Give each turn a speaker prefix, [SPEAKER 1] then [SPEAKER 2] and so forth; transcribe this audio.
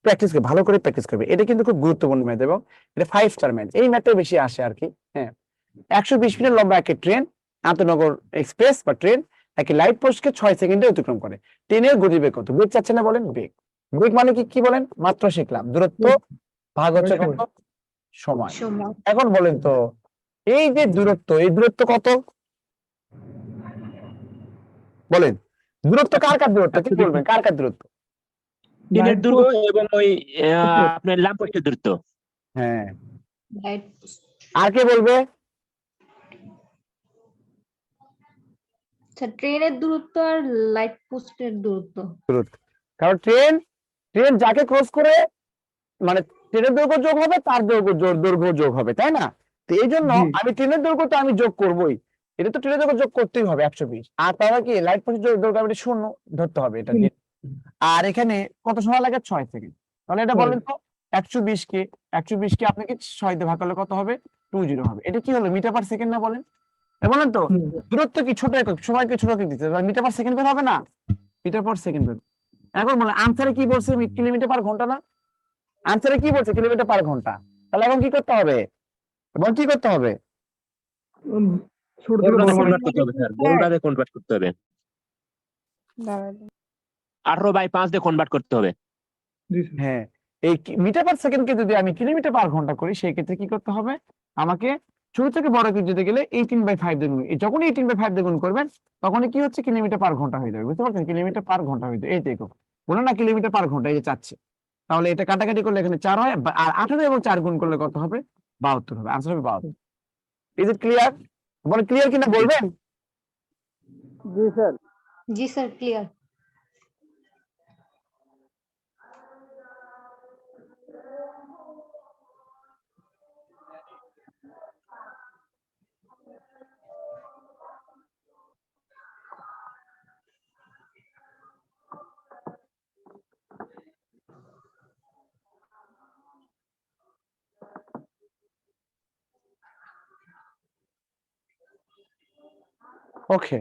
[SPEAKER 1] Practice করবে, ভালো করে প্র্যাকটিস করবে। এটা কিন্তু খুব গুরুত্বপূর্ণ ম্যাথ এবং এটা 5 স্টার ম্যাথ, এই ম্যাথটা বেশি আসে আর কি। হ্যাঁ, 120 মিটার লম্বা একটি ট্রেন, আন্তনগর এক্সপ্রেস বা ট্রেন, একটি লাইট পোস্টকে 6 সেকেন্ডে অতিক্রম করে। ট্রেনের গতিবেগ কত? বেগ চাচ্ছে না, বলেন বেগ। বেগ মানে কি, কি বলেন? মাত্র শিখলাম, দূরত্ব ভাগ হচ্ছে কত? সময়।
[SPEAKER 2] সময়।
[SPEAKER 1] এখন বলেন তো, এই যে দূরত্ব, এই দূরত্ব কত? বলেন, দূরত্ব কার কার দূরত্ব, কি বলবেন, কার কার দূরত্ব?
[SPEAKER 3] ট্রেনের দূরত্ব এবং ওই আপনার ল্যাম্পপোস্টের দূরত্ব।
[SPEAKER 1] হ্যাঁ,
[SPEAKER 2] লাইট
[SPEAKER 1] আর কে বলবে?
[SPEAKER 2] আচ্ছা, ট্রেনের দূরত্ব আর লাইট পোস্টের দূরত্ব।
[SPEAKER 1] দূরত্ব, কারণ ট্রেন, ট্রেন যাকে ক্রস করে, মানে ট্রেনের দৈর্ঘ্য যোগ হবে, তার দৈর্ঘ্য যোগ হবে, তাই না? তো এই জন্য আমি ট্রেনের দৈর্ঘ্য তো আমি যোগ করবোই, এটা তো ট্রেনের দৈর্ঘ্য যোগ করতেই হবে 120, আর তাহলে কি লাইট পোস্টের দৈর্ঘ্য আমি 0 ধরতে হবে এটা দিয়ে। আর এখানে কত সময় লাগে? 6 সেকেন্ড। তাহলে এটা বলেন তো, 120 কে, 120 কে আপনাকে 6 দিয়ে ভাগ করলে কত হবে? 20 হবে। এটা কি হলো, মিটার পার সেকেন্ড না? বলেন, বলেন তো। দূরত্ব কি ছোট একক, সময়কে ছোট একক দিতে মিটার পার সেকেন্ড বের হবে না? মিটার পার সেকেন্ড বের। এখন বলেন আনসারে কি বলছে, কিলোমিটার পার ঘন্টা না? আনসারে কি বলছে? কিলোমিটার পার ঘন্টা। তাহলে এখন কি করতে হবে, এবং কি করতে হবে?
[SPEAKER 3] কনভার্ট করতে হবে স্যার, বড়টাতে কনভার্ট করতে হবে। 18/5 দিয়ে কনভার্ট করতে হবে।
[SPEAKER 1] হ্যাঁ, এই মিটার পার সেকেন্ডকে যদি আমি কিলোমিটার পার ঘন্টা করি, সেই ক্ষেত্রে কি করতে হবে আমাকে? ছোট থেকে বড় কিছু যেতে গেলে 18/5 দিয়ে গুণ, যখন 18/5 দিয়ে গুণ করবেন, তখনই কি হচ্ছে, কিলোমিটার পার ঘন্টা হয়ে যাবে। বুঝতে পারছেন? কিলোমিটার পার ঘন্টা হয়ে যাবে, এই দেখো, বলো না কিলোমিটার পার ঘন্টা, এই যে চাচ্ছে। তাহলে এটা কাটাকাটি করলে এখানে 4 হয়, আর 18 এবং 4 গুণ করলে কত হবে? 72 হবে। আনসার হবে 72। Is it clear? বলে ক্লিয়ার কিনা বলবেন?
[SPEAKER 2] জি স্যার, ক্লিয়ার।
[SPEAKER 1] ওকে।